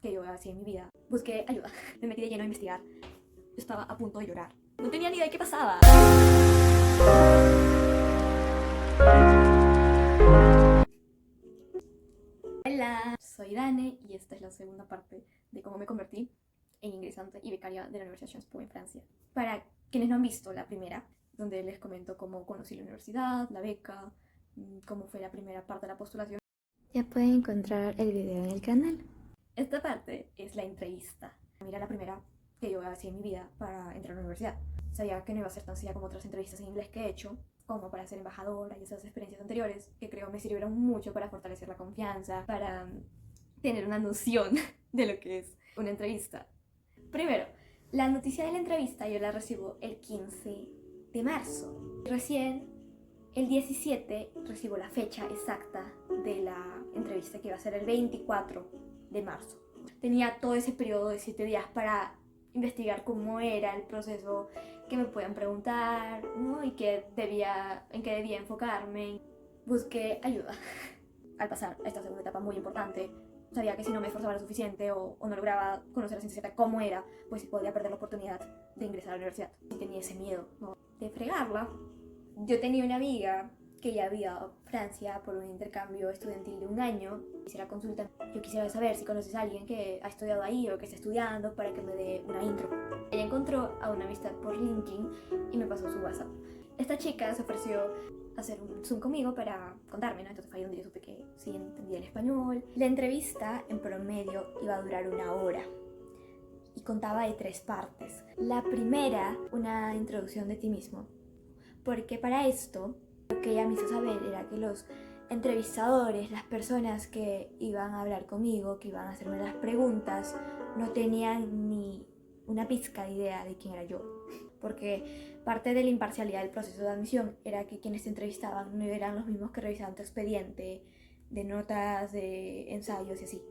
que yo hacía en mi vida. Busqué ayuda, me metí de lleno a investigar. Yo estaba a punto de llorar. No tenía ni idea de qué pasaba. Hola, soy Dane y esta es la segunda parte de cómo me convertí en ingresante y becaria de la Universidad Sciences Po en Francia. Para quienes no han visto la primera, donde les comento cómo conocí la universidad, la beca, cómo fue la primera parte de la postulación, Ya pueden encontrar el video en el canal. esta parte es la entrevista. Mira, la primera que yo hacía en mi vida para entrar a la universidad. Sabía que no iba a ser tan sencilla como otras entrevistas en inglés que he hecho, como para ser embajadora y esas experiencias anteriores, que creo me sirvieron mucho para fortalecer la confianza, para tener una noción de lo que es una entrevista. Primero, la noticia de la entrevista yo la recibo el 15 de marzo. Recién el 17 recibo la fecha exacta de la entrevista, que iba a ser el 24 de marzo. Tenía todo ese periodo de 7 días para investigar cómo era el proceso, que me puedan preguntar, ¿no? Y en qué debía enfocarme. Busqué ayuda. Al pasar a esta segunda etapa muy importante, sabía que si no me esforzaba lo suficiente o no lograba conocer a ciencia cierta cómo era, pues podía perder la oportunidad de ingresar a la universidad. Y tenía ese miedo, ¿no?, de fregarla. Yo tenía una amiga que ya había ido a Francia por un intercambio estudiantil de 1 año. Quisiera consulta. Yo quisiera saber si conoces a alguien que ha estudiado ahí o que está estudiando para que me dé una intro. Ella encontró a una amistad por LinkedIn y me pasó su WhatsApp. Esta chica se ofreció hacer un Zoom conmigo para contarme, ¿no? Entonces fue ahí donde yo supe que sí entendía el español. La entrevista en promedio iba a durar 1 hora y contaba de 3 partes. La primera, una introducción de ti mismo, porque para esto lo que ella me hizo saber era que los entrevistadores, las personas que iban a hablar conmigo, que iban a hacerme las preguntas, no tenían ni una pizca de idea de quién era yo. Porque parte de la imparcialidad del proceso de admisión era que quienes te entrevistaban no eran los mismos que revisaban tu expediente, de notas, de ensayos y así.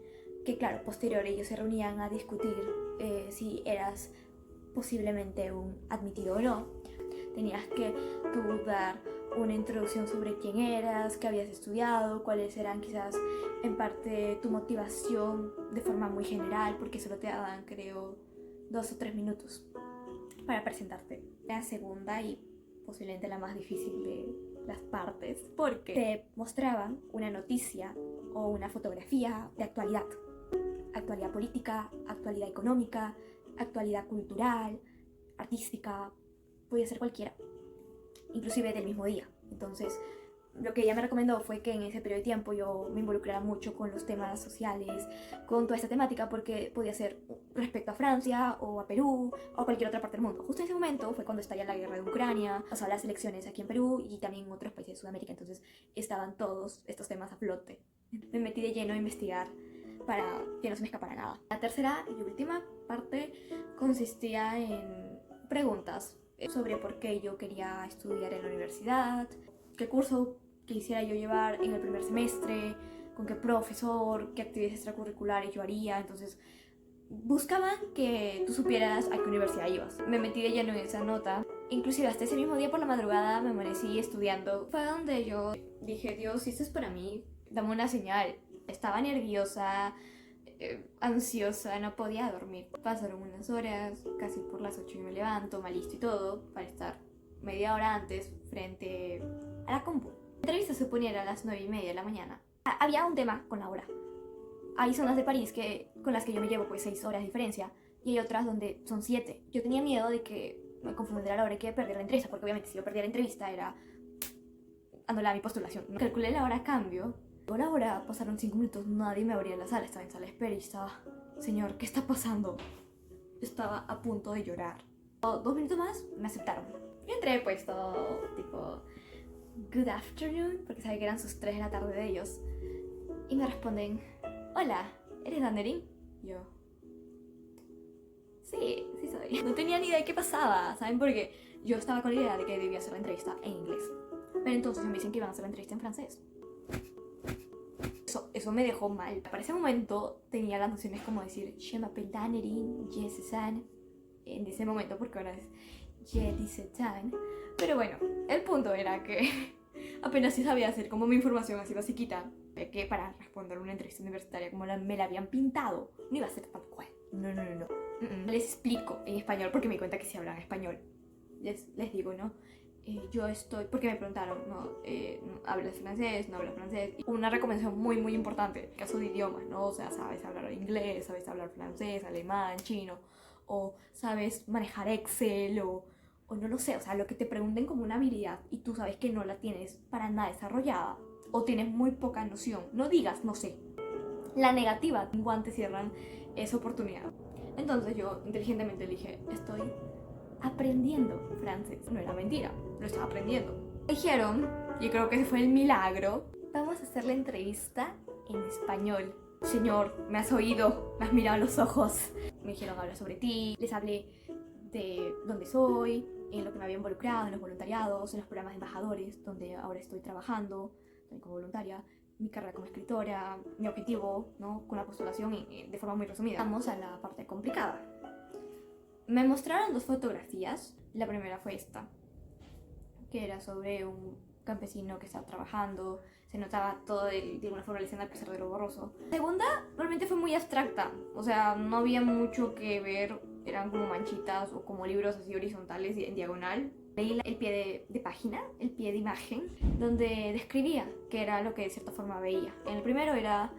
Que claro, posterior ellos se reunían a discutir si eras posiblemente un admitido o no. Tenías que tú dar una introducción sobre quién eras, qué habías estudiado, cuáles eran quizás en parte tu motivación de forma muy general, porque solo te daban, creo, 2 o 3 minutos para presentarte. La segunda y posiblemente la más difícil de las partes, porque te mostraban una noticia o una fotografía de actualidad. Actualidad política, actualidad económica, actualidad cultural, artística, podía ser cualquiera, inclusive del mismo día. Entonces, lo que ella me recomendó fue que en ese periodo de tiempo yo me involucrara mucho con los temas sociales, con toda esta temática, porque podía ser respecto a Francia o a Perú o a cualquier otra parte del mundo. Justo en ese momento fue cuando estalla la guerra de Ucrania, o sea, las elecciones aquí en Perú y también en otros países de Sudamérica, entonces estaban todos estos temas a flote. Me metí de lleno a investigar para que no se me escapara nada. La tercera y última parte consistía en preguntas sobre por qué yo quería estudiar en la universidad, qué curso quisiera yo llevar en el primer semestre, con qué profesor, qué actividades extracurriculares yo haría. Entonces buscaban que tú supieras a qué universidad ibas. Me metí de lleno en esa nota. Inclusive hasta ese mismo día por la madrugada me amanecí estudiando. Fue donde yo dije, Dios, si esto es para mí, dame una señal. Estaba nerviosa, ansiosa, no podía dormir. Pasaron unas horas, casi por las 8 y me levanto, mal listo y todo, para estar media hora antes frente a la compu. La entrevista se ponía a las 9:30 de la mañana. Había un tema con la hora. Hay zonas de París con las que yo me llevo pues 6 horas de diferencia y hay otras donde son 7. Yo tenía miedo de que me confundiera la hora y que perdiera la entrevista, porque obviamente si yo perdía la entrevista era anulada mi postulación. Calculé la hora a cambio. Por ahora pasaron 5 minutos, nadie me abría la sala, estaba en sala de espera y estaba, señor, ¿qué está pasando? Estaba a punto de llorar. 2 minutos más, me aceptaron. Yo entré pues todo tipo, good afternoon, porque sabía que eran sus 3 de la tarde de ellos. Y me responden, hola, ¿eres Danerin? Yo, sí soy. No tenía ni idea de qué pasaba, ¿saben? Porque yo estaba con la idea de que debía hacer la entrevista en inglés. Pero entonces me dicen que iban a hacer la entrevista en francés. Eso me dejó mal. Para ese momento tenía las nociones como decir Je m'appelle Danerin, je Cézanne. En ese momento, porque ahora es Je dis Cézanne. Pero bueno, el punto era que apenas sí sabía hacer como mi información así basiquita. Que para responder una entrevista universitaria como me la habían pintado, no iba a ser tal cual. No. Les explico en español porque me di cuenta que sí hablan español. Les digo, ¿no? Yo estoy, porque me preguntaron, ¿no? ¿Hablas francés? ¿No hablas francés? Y una recomendación muy, muy importante, en caso de idiomas, ¿no? O sea, sabes hablar inglés, sabes hablar francés, alemán, chino, o sabes manejar Excel, o no lo sé, o sea, lo que te pregunten como una habilidad y tú sabes que no la tienes para nada desarrollada, o tienes muy poca noción, no digas, no sé. La negativa, guantes cierran esa oportunidad. Entonces yo inteligentemente le dije, estoy aprendiendo francés. No era mentira, lo estaba aprendiendo. Dijeron, y creo que ese fue el milagro, vamos a hacer la entrevista en español. Señor, me has oído, me has mirado a los ojos. Me dijeron hablar sobre ti, les hablé de dónde soy, en lo que me había involucrado, en los voluntariados, en los programas de embajadores, donde ahora estoy trabajando también como voluntaria, mi carrera como escritora, mi objetivo, ¿no? Con la postulación y de forma muy resumida. Vamos a la parte complicada. Me mostraron 2 fotografías. La primera fue esta, que era sobre un campesino que estaba trabajando. Se notaba todo de alguna forma la escena a pesar de lo borroso. La segunda realmente fue muy abstracta. O sea, no había mucho que ver. Eran como manchitas o como libros así horizontales y en diagonal. Leí el pie de página, el pie de imagen, donde describía que era lo que de cierta forma veía. En el primero era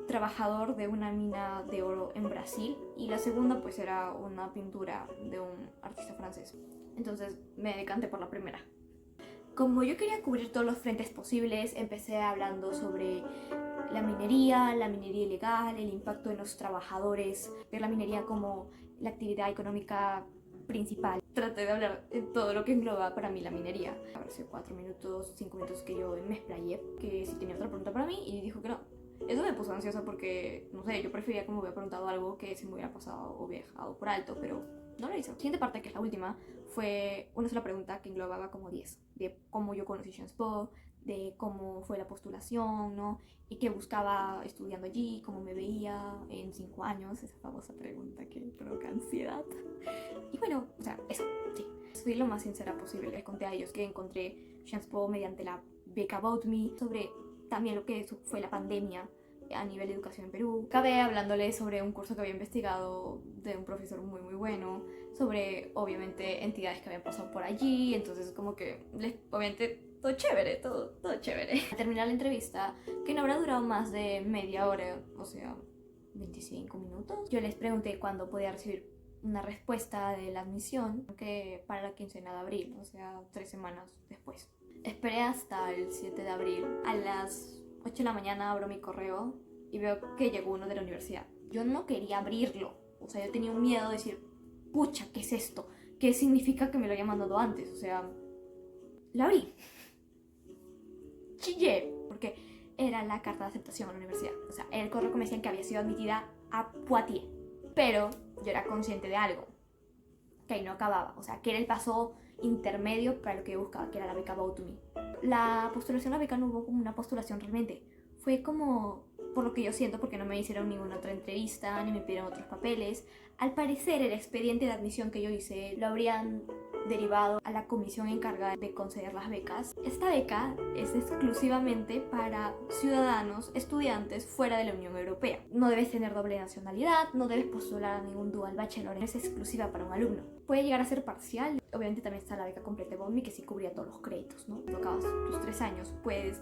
trabajador de una mina de oro en Brasil y la segunda pues era una pintura de un artista francés. Entonces me decanté por la primera. Como yo quería cubrir todos los frentes posibles, empecé hablando sobre la minería ilegal, el impacto en los trabajadores, ver la minería como la actividad económica principal. Traté de hablar de todo lo que engloba para mí la minería. A ver si 4 minutos, 5 minutos que yo me explayé, que si tenía otra pregunta para mí y dijo que no. Eso me puso ansiosa porque, no sé, yo prefería como hubiera preguntado algo que se me hubiera pasado o hubiera dejado por alto, pero no lo hizo. La siguiente parte, que es la última, fue una sola pregunta que englobaba como 10, de cómo yo conocí Sciences Po, de cómo fue la postulación, ¿no? Y qué buscaba estudiando allí, cómo me veía en 5 años, esa famosa pregunta que provoca ansiedad. Y bueno, o sea, eso, sí. Fui lo más sincera posible. Les conté a ellos que encontré Sciences Po mediante la beca About Me, sobre también lo que fue la pandemia a nivel de educación en Perú. Acabé hablándoles sobre un curso que había investigado de un profesor muy muy bueno, sobre obviamente entidades que habían pasado por allí, entonces como que obviamente todo chévere, todo chévere. Al terminar la entrevista, que no habrá durado más de media hora, o sea, 25 minutos, yo les pregunté cuándo podía recibir una respuesta de la admisión, que para la quincena de abril, o sea, 3 semanas después. Esperé hasta el 7 de abril. A las 8 de la mañana abro mi correo y veo que llegó uno de la universidad. Yo no quería abrirlo. O sea, yo tenía un miedo de decir, pucha, ¿qué es esto? ¿Qué significa que me lo haya mandado antes? O sea, la abrí. Chillé, porque era la carta de aceptación a la universidad. O sea, era el correo que me decían que había sido admitida a Poitiers. Pero yo era consciente de algo, que ahí no acababa. O sea, que era el paso intermedio para lo que yo buscaba, que era la beca About Me. La postulación a la beca no hubo como una postulación realmente. Fue como, por lo que yo siento, porque no me hicieron ninguna otra entrevista, ni me pidieron otros papeles. Al parecer, el expediente de admisión que yo hice lo habrían derivado a la comisión encargada de conceder las becas. Esta beca es exclusivamente para ciudadanos, estudiantes fuera de la Unión Europea. No debes tener doble nacionalidad, no debes postular a ningún dual bachelor, es exclusiva para un alumno. Puede llegar a ser parcial. Obviamente también está la beca completa About Me, que sí cubría todos los créditos, ¿no? Tocabas tus 3 años, puedes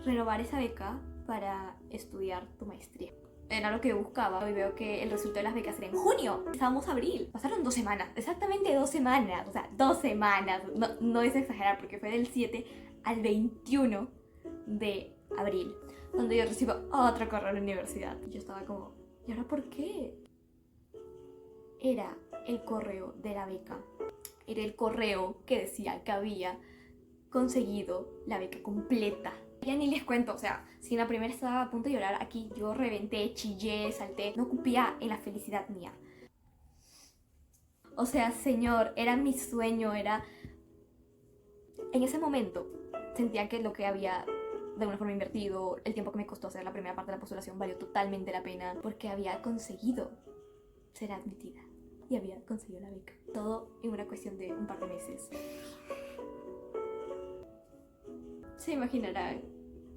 renovar esa beca para estudiar tu maestría. Era lo que buscaba. Hoy veo que el resultado de las becas era en junio. Estábamos a abril. Pasaron 2 semanas. Exactamente 2 semanas. O sea, 2 semanas. No es exagerar, porque fue del 7 al 21 de abril, donde yo recibo otro correo a la universidad. Yo estaba como, ¿y ahora por qué? Era el correo de la beca. Era el correo que decía que había conseguido la beca completa. Ya ni les cuento, o sea, si en la primera estaba a punto de llorar, aquí yo reventé, chillé, salté, no cupía en la felicidad mía. O sea, señor, era mi sueño, era... En ese momento sentía que lo que había de alguna forma invertido, el tiempo que me costó hacer la primera parte de la postulación valió totalmente la pena, porque había conseguido ser admitida y había conseguido la beca. Todo en una cuestión de un par de meses. Se imaginarán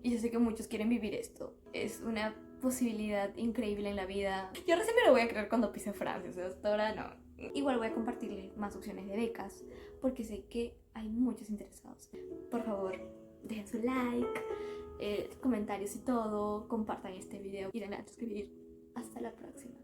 Y yo sé que muchos quieren vivir esto. Es una posibilidad increíble en la vida. Yo recién me lo voy a creer cuando pise Francia, o sea, hasta ahora no. Igual voy a compartirles más opciones de becas, porque sé que hay muchos interesados. Por favor, dejen su like, comentarios y todo, compartan este video y denle a suscribir. Hasta la próxima.